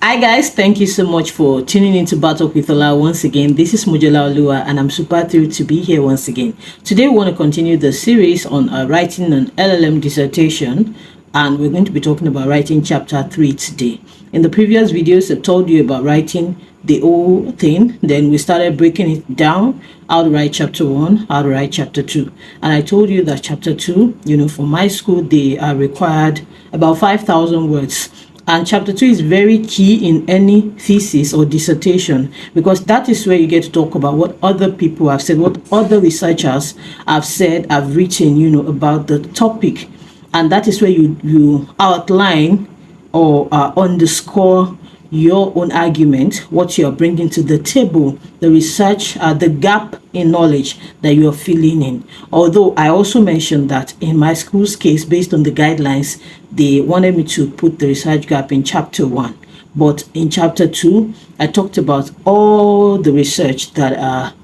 Hi guys, thank you so much for tuning into Battle with Ola once again. This is Mojola Olua and I'm super thrilled to be here once again. Today we want to continue the series on writing an LLM dissertation, and we're going to be talking about writing chapter 3 today. In the previous videos I told you about writing the whole thing, then we started breaking it down, how to write chapter 1, how to write chapter 2. And I told you that chapter 2, for my school they are required about 5,000 words. And chapter 2 is very key in any thesis or dissertation, because that is where you get to talk about what other people have said, what other researchers have said, have written, about the topic. And that is where you outline or underscore your own argument, what you're bringing to the table, the research, the gap in knowledge that you're filling in. Although I also mentioned that in my school's case, based on the guidelines, they wanted me to put the research gap in chapter 1. But in chapter 2, I talked about all the research that,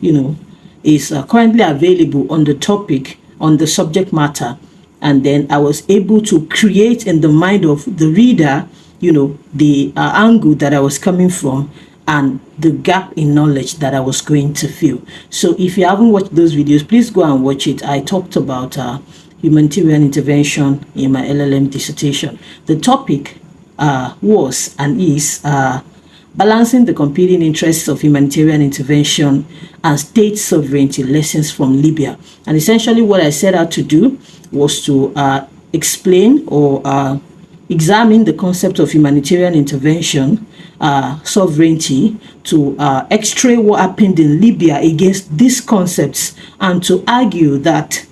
is currently available on the topic, on the subject matter. And then I was able to create in the mind of the reader the angle that I was coming from and the gap in knowledge that I was going to fill. So if you haven't watched those videos, please go and watch it. I talked about humanitarian intervention in my LLM dissertation. The topic was and is balancing the competing interests of humanitarian intervention and state sovereignty, lessons from Libya. And essentially what I set out to do was to explain or examine the concept of humanitarian intervention, sovereignty, to x-ray what happened in Libya against these concepts, and to argue that,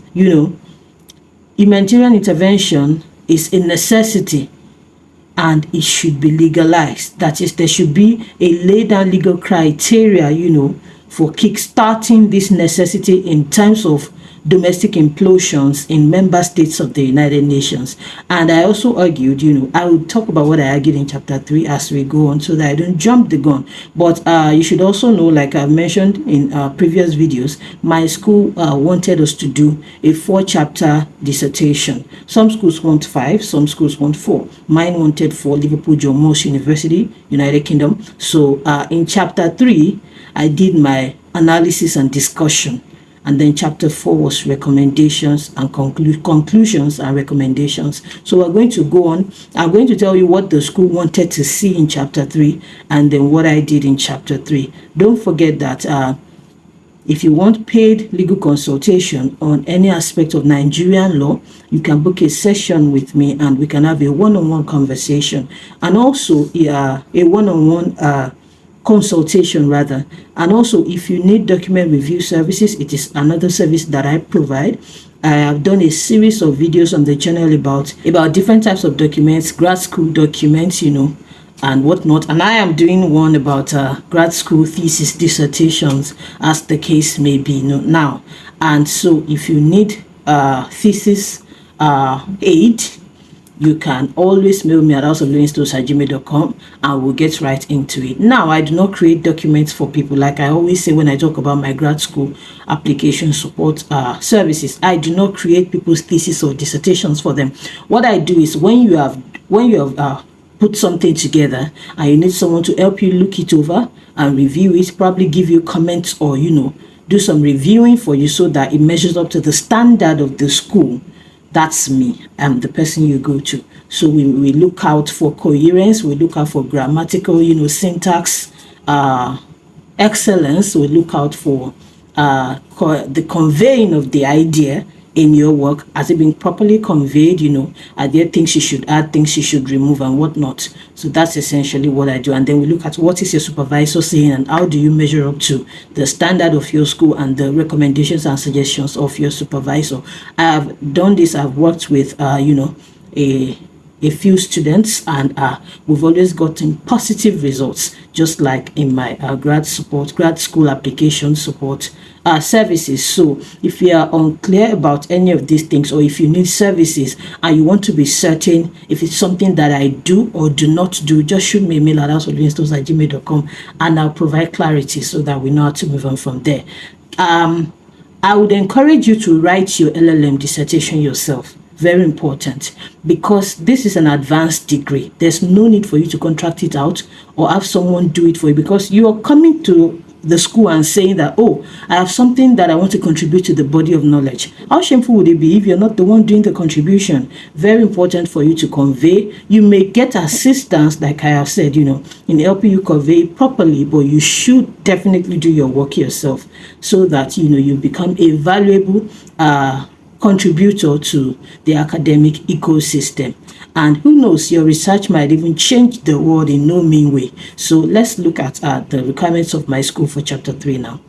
humanitarian intervention is a necessity and it should be legalized. That is, there should be a laid down legal criteria, for kickstarting this necessity in terms of domestic implosions in member states of the United Nations. And I also argued, I will talk about what I argued in chapter 3 as we go on so that I don't jump the gun. But you should also know, like I've mentioned in previous videos, my school wanted us to do a 4-chapter dissertation. Some schools want 5, some schools want 4. Mine wanted 4, Liverpool John Moores University, United Kingdom. So in chapter 3, I did my analysis and discussion. And then chapter 4 was recommendations and conclusions and recommendations. So we're going to go on. I'm going to tell you what the school wanted to see in chapter 3 and then what I did in chapter 3. Don't forget that if you want paid legal consultation on any aspect of Nigerian law, you can book a session with me and we can have a one-on-one conversation, and also a one-on-one consultation rather. And also, if you need document review services, it is another service that I provide. I have done a series of videos on the channel about different types of documents, grad school documents, and whatnot. And I am doing one about grad school thesis dissertations, as the case may be now. And so if you need thesis aid, you can always mail me at houseoflearningstores@gmail.com and we'll get right into it. Now, I do not create documents for people. Like I always say when I talk about my grad school application support services, I do not create people's thesis or dissertations for them. What I do is when you have put something together and you need someone to help you look it over and review it, probably give you comments or do some reviewing for you so that it measures up to the standard of the school. That's me. I'm the person you go to. So we look out for coherence, we look out for grammatical, syntax, excellence. We look out for the conveying of the idea in your work. Has it been properly conveyed? Are there things you should add, things you should remove, and whatnot? So that's essentially what I do. And then we look at what is your supervisor saying and how do you measure up to the standard of your school and the recommendations and suggestions of your supervisor. I have done this. I've worked with a few students, and we've always gotten positive results, just like in my grad school application support services. So if you are unclear about any of these things, or if you need services and you want to be certain if it's something that I do or do not do, just shoot me a mail at houseoflearningstores@gmail.com and I'll provide clarity so that we know how to move on from there. I would encourage you to write your LLM dissertation yourself. Very important, because this is an advanced degree. There's no need for you to contract it out or have someone do it for you, because you are coming to the school and saying that, oh, I have something that I want to contribute to the body of knowledge. How shameful would it be if you're not the one doing the contribution? Very important for you to convey. You may get assistance, like I have said, in helping you convey properly, but you should definitely do your work yourself, so that you become a valuable contributor to the academic ecosystem. And who knows, your research might even change the world in no mean way. So let's look at the requirements of my school for chapter 3 now.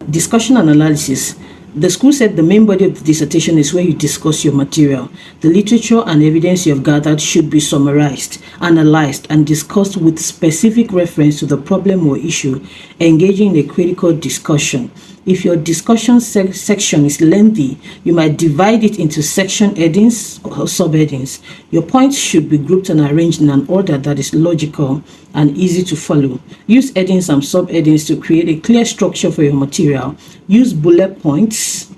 Discussion and analysis. The school said the main body of the dissertation is where you discuss your material. The literature and evidence you have gathered should be summarized, analyzed, and discussed with specific reference to the problem or issue, engaging in a critical discussion. If your discussion section is lengthy, you might divide it into section headings or subheadings. Your points should be grouped and arranged in an order that is logical and easy to follow. Use headings and subheadings to create a clear structure for your material. Use bullet points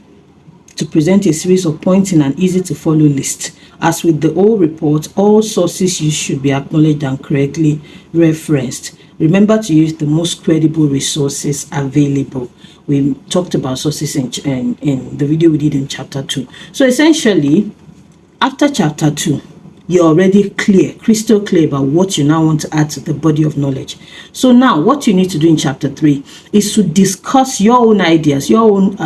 to present a series of points in an easy to follow list. As with the whole report, all sources used should be acknowledged and correctly referenced. Remember to use the most credible resources available. We talked about sources in the video we did in chapter 2. So essentially, after chapter 2, you're already crystal clear about what you now want to add to the body of knowledge. So now what you need to do in chapter 3 is to discuss your own ideas, your own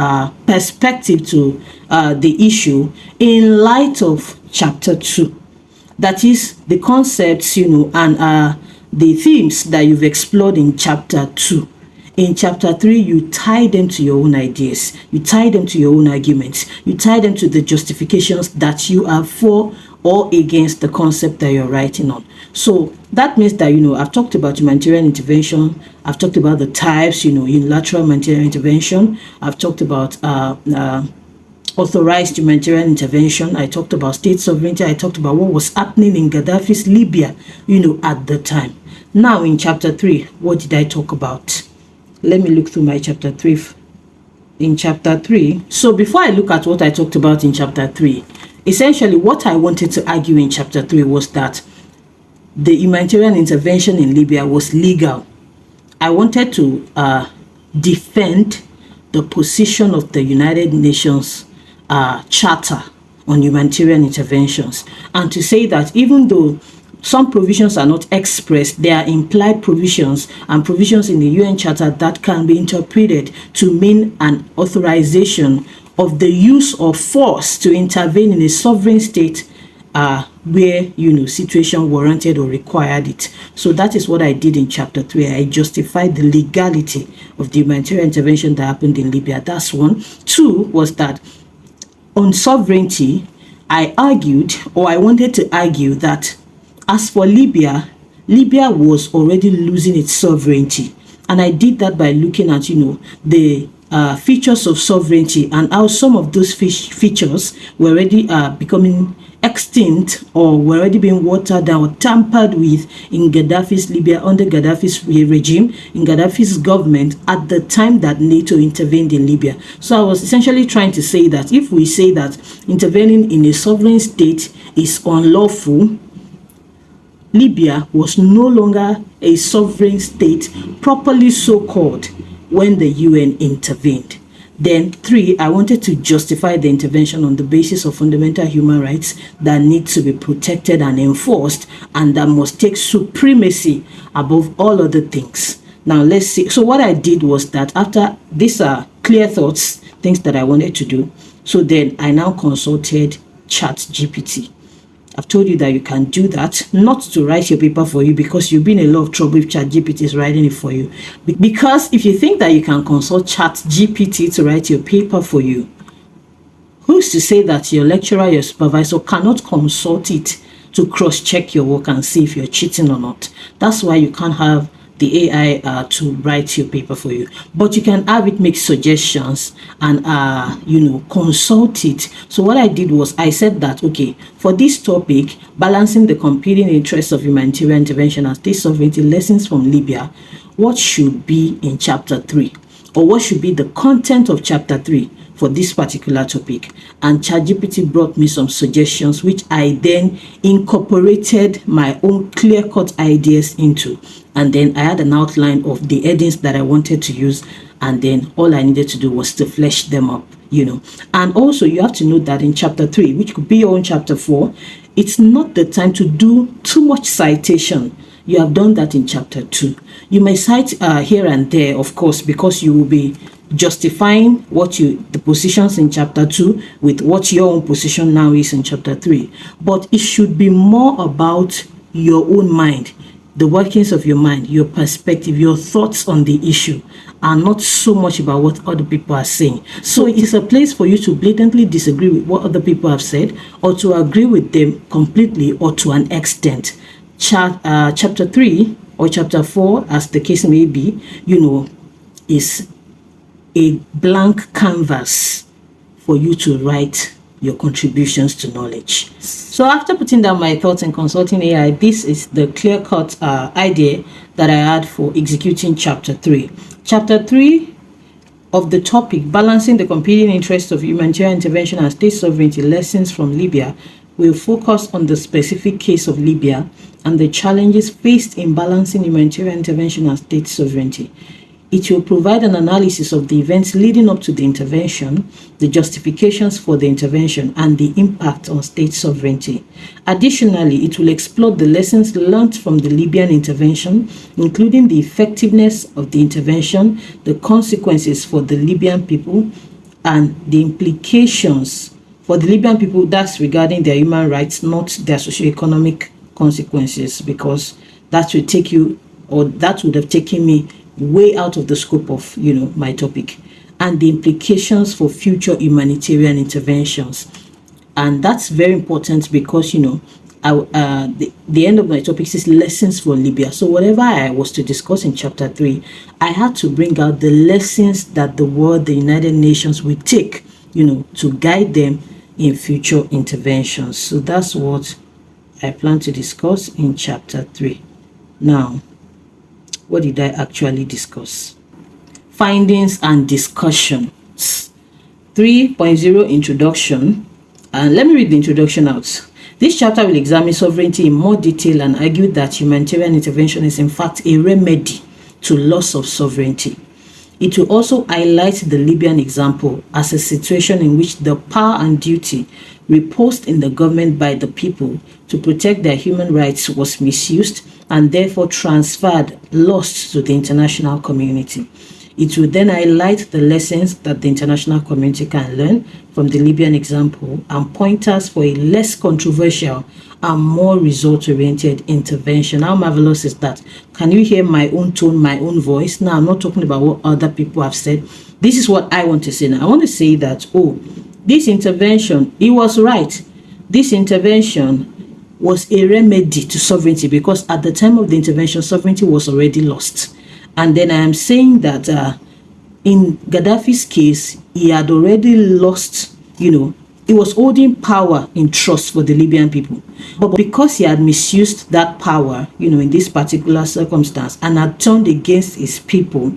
perspective to the issue in light of chapter 2. That is the concepts, and the themes that you've explored in chapter 2. In chapter 3, you tie them to your own ideas. You tie them to your own arguments. You tie them to the justifications that you have for or against the concept that you're writing on. So that means that, I've talked about humanitarian intervention. I've talked about the types, unilateral humanitarian intervention. I've talked about authorized humanitarian intervention. I talked about state sovereignty. I talked about what was happening in Gaddafi's Libya, at the time. Now in chapter 3, what did I talk about? Let me look through my chapter 3. In chapter 3, so before I look at what I talked about in chapter 3, essentially what I wanted to argue in chapter 3 was that the humanitarian intervention in Libya was legal. I wanted to defend the position of the United Nations Charter on humanitarian interventions, and to say that even though some provisions are not expressed, there are implied provisions and provisions in the UN Charter that can be interpreted to mean an authorization of the use of force to intervene in a sovereign state where situation warranted or required it. So that is what I did in chapter 3. I justified the legality of the humanitarian intervention that happened in Libya. That's one. Two was that on sovereignty, I wanted to argue that as for Libya was already losing its sovereignty. And I did that by looking at, the features of sovereignty and how some of those features were already becoming extinct or were already being watered down or tampered with in Gaddafi's Libya, under Gaddafi's regime, in Gaddafi's government at the time that NATO intervened in Libya. So I was essentially trying to say that if we say that intervening in a sovereign state is unlawful, Libya was no longer a sovereign state, properly so-called, when the UN intervened. Then 3, I wanted to justify the intervention on the basis of fundamental human rights that need to be protected and enforced, and that must take supremacy above all other things. Now let's see. So what I did was that after these are clear thoughts, things that I wanted to do, so then I now consulted ChatGPT. I've told you that you can do that, not to write your paper for you, because you'll be in a lot of trouble if ChatGPT is writing it for you. Because if you think that you can consult ChatGPT to write your paper for you, who's to say that your lecturer, your supervisor cannot consult it to cross-check your work and see if you're cheating or not? That's why you can't have the AI to write your paper for you, but you can have it make suggestions and consult it. So what I did was I said that, okay, for this topic, balancing the competing interests of humanitarian intervention and state sovereignty, lessons from Libya, what should be in chapter 3, or what should be the content of chapter 3 for this particular topic, and ChatGPT brought me some suggestions which I then incorporated my own clear-cut ideas into, and then I had an outline of the headings that I wanted to use, and then all I needed to do was to flesh them up, and also you have to note that in chapter 3, which could be your own chapter 4, it's not the time to do too much citation. You have done that in chapter 2. You may cite here and there, of course, because you will be justifying the positions in chapter 2 with what your own position now is in chapter 3. But it should be more about your own mind, the workings of your mind, your perspective, your thoughts on the issue, and not so much about what other people are saying. So it is a place for you to blatantly disagree with what other people have said, or to agree with them completely or to an extent. Chapter 3 or chapter 4, as the case may be, is a blank canvas for you to write your contributions to knowledge. So after putting down my thoughts and consulting AI, this is the clear-cut idea that I had for executing chapter 3. Chapter 3 of the topic, Balancing the Competing Interests of Humanitarian Intervention and State Sovereignty, Lessons from Libya, will focus on the specific case of Libya and the challenges faced in balancing humanitarian intervention and state sovereignty. It will provide an analysis of the events leading up to the intervention, the justifications for the intervention, and the impact on state sovereignty. Additionally, it will explore the lessons learned from the Libyan intervention, including the effectiveness of the intervention, the consequences for the Libyan people, and the implications for the Libyan people, that's regarding their human rights, not their socioeconomic consequences, because that would take you, or that would have taken me way out of the scope of my topic, and the implications for future humanitarian interventions. And that's very important because the end of my topic is lessons for Libya. So whatever I was to discuss in chapter 3, I had to bring out the lessons that the world, the United Nations, will take to guide them in future interventions. So that's what I plan to discuss in chapter 3. Now, what did I actually discuss? Findings and discussions. 3.0 Introduction. And let me read the introduction out. This chapter will examine sovereignty in more detail and argue that humanitarian intervention is in fact a remedy to loss of sovereignty. It will also highlight the Libyan example as a situation in which the power and duty reposed in the government by the people to protect their human rights was misused and therefore transferred, lost to the international community. It will then highlight the lessons that the international community can learn from the Libyan example and pointers for a less controversial and more result-oriented intervention. How marvelous is that? Can you hear my own tone, my own voice? Now, I'm not talking about what other people have said. This is what I want to say now. I want to say that, this intervention, it was right. This intervention was a remedy to sovereignty because at the time of the intervention, sovereignty was already lost. And then I am saying that in Gaddafi's case, he had already lost, he was holding power in trust for the Libyan people. But because he had misused that power, in this particular circumstance and had turned against his people,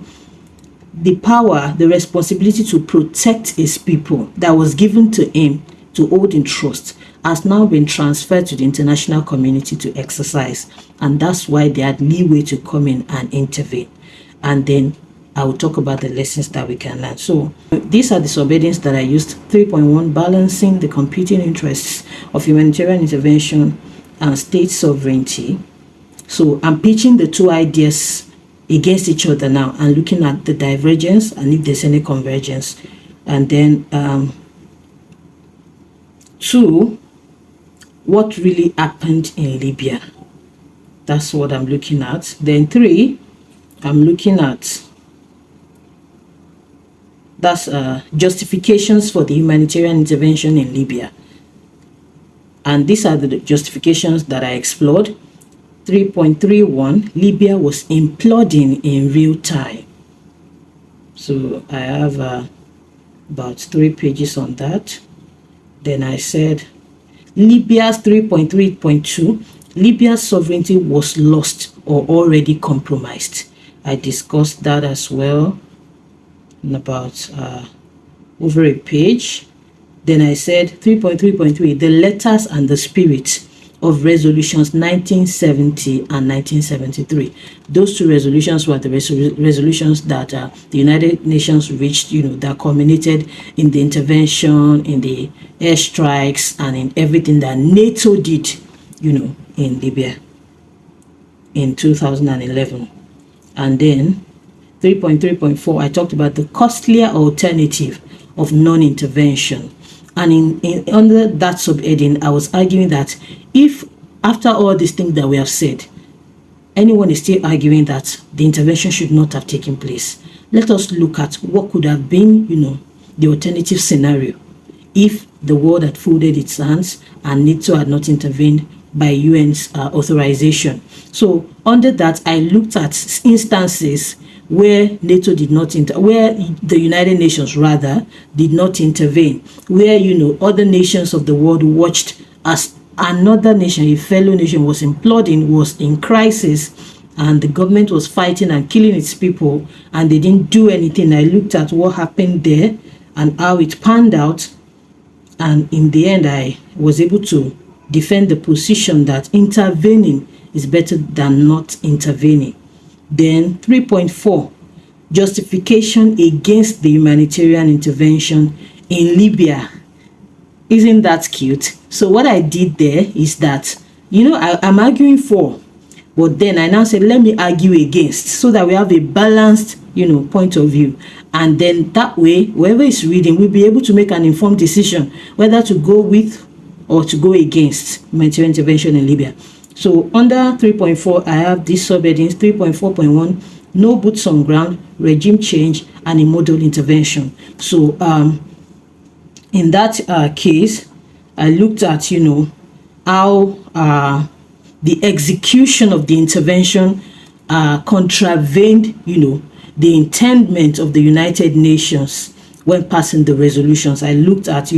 the power, the responsibility to protect his people that was given to him to hold in trust has now been transferred to the international community to exercise. And that's why they had leeway to come in and intervene. And then I will talk about the lessons that we can learn. So these are the subheadings that I used. 3.1, Balancing the Competing Interests of Humanitarian Intervention and State Sovereignty. So I'm pitching the two ideas against each other now and looking at the divergence and if there's any convergence. And then 2, what really happened in Libya. That's what I'm looking at. Then 3, I'm looking at justifications for the humanitarian intervention in Libya. And these are the justifications that I explored. 3.31, Libya was imploding in real time. So I have about 3 pages on that. Then I said Libya's 3.3.2, Libya's sovereignty was lost or already compromised. I discussed that as well in about over a page. Then I said 3.3.3, the letters and the spirit of resolutions 1970 and 1973. Those two resolutions were the resolutions that the United Nations reached, that culminated in the intervention, in the airstrikes, and in everything that NATO did, in Libya in 2011. And then 3.3.4, I talked about the costlier alternative of non-intervention. And under that subheading, I was arguing that if after all these things that we have said, anyone is still arguing that the intervention should not have taken place, let us look at what could have been, the alternative scenario if the world had folded its hands and NATO had not intervened by UN's authorization. So under that, I looked at instances where NATO did not where the United Nations rather did not intervene, where other nations of the world watched as another nation, a fellow nation, was imploding, was in crisis, and the government was fighting and killing its people, and they didn't do anything. I looked at what happened there and how it panned out, and in the end I was able to defend the position that intervening is better than not intervening. Then 3.4, justification against the humanitarian intervention in Libya. Isn't that cute? So what I did there is that, I'm arguing for, but then I now said, let me argue against, so that we have a balanced, point of view. And then that way, whoever is reading will be able to make an informed decision whether to go with or to go against humanitarian intervention in Libya. So under 3.4, I have these subheadings: 3.4.1, no boots on ground, regime change, and a model intervention. So in that case, I looked at, how the execution of the intervention contravened, the intendment of the United Nations when passing the resolutions. I looked at,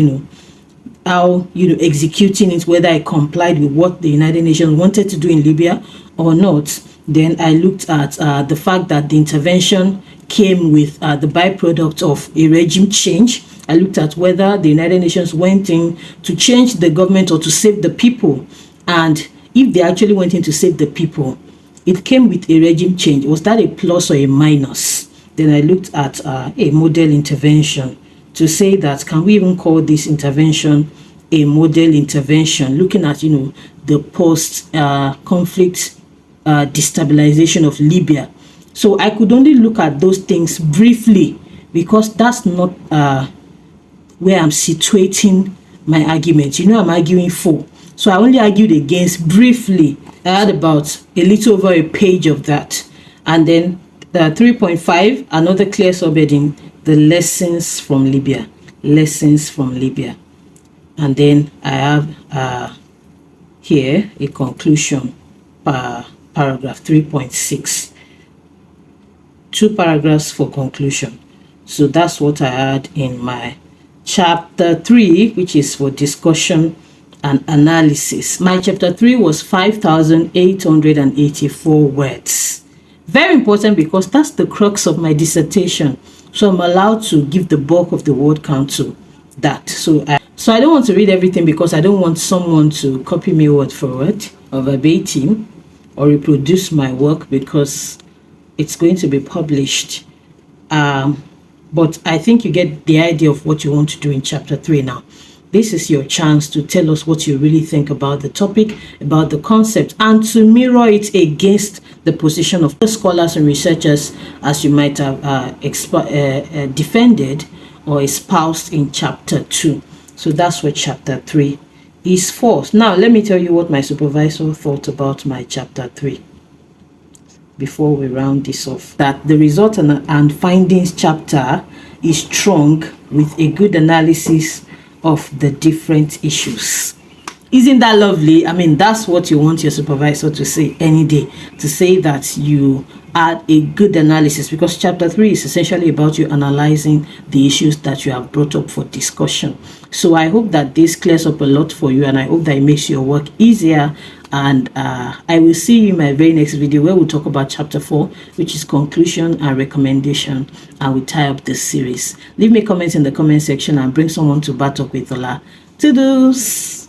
how executing it, whether I complied with what the United Nations wanted to do in Libya or not. Then I looked at the fact that the intervention came with the byproduct of a regime change. I looked at whether the United Nations went in to change the government or to save the people, and if they actually went in to save the people, it came with a regime change. Was that a plus or a minus? Then I looked at a model intervention to say that, can we even call this intervention a model intervention, looking at, the post-conflict destabilization of Libya. So I could only look at those things briefly, because that's not where I'm situating my argument. I'm arguing for. So I only argued against briefly. I had about a little over a page of that. And then 3.5, another clear subheading, the lessons from Libya. Lessons from Libya. And then I have here a conclusion, paragraph 3.6. 2 paragraphs for conclusion. So that's what I had in my chapter 3, which is for discussion and analysis. My chapter 3 was 5,884 words. Very important, because that's the crux of my dissertation. So I'm allowed to give the bulk of the word count to that. So I don't want to read everything, because I don't want someone to copy me word for word or verbatim or reproduce my work, because it's going to be published. But I think you get the idea of what you want to do in chapter 3 now. This is your chance to tell us what you really think about the topic, about the concept, and to mirror it against the position of the scholars and researchers as you might have defended or espoused in chapter 2. So that's what chapter 3 is for. Now, let me tell you what my supervisor thought about my chapter 3 before we round this off. That the result and findings chapter is strong, with a good analysis of the different issues. Isn't that lovely? I mean, that's what you want your supervisor to say any day, to say that you had a good analysis, because chapter 3 is essentially about you analyzing the issues that you have brought up for discussion. So I hope that this clears up a lot for you, and I hope that it makes your work easier And I will see you in my very next video, where we'll talk about chapter 4, which is conclusion and recommendation, and we tie up this series. Leave me comments in the comment section and bring someone to bat up with Ola. Toodles!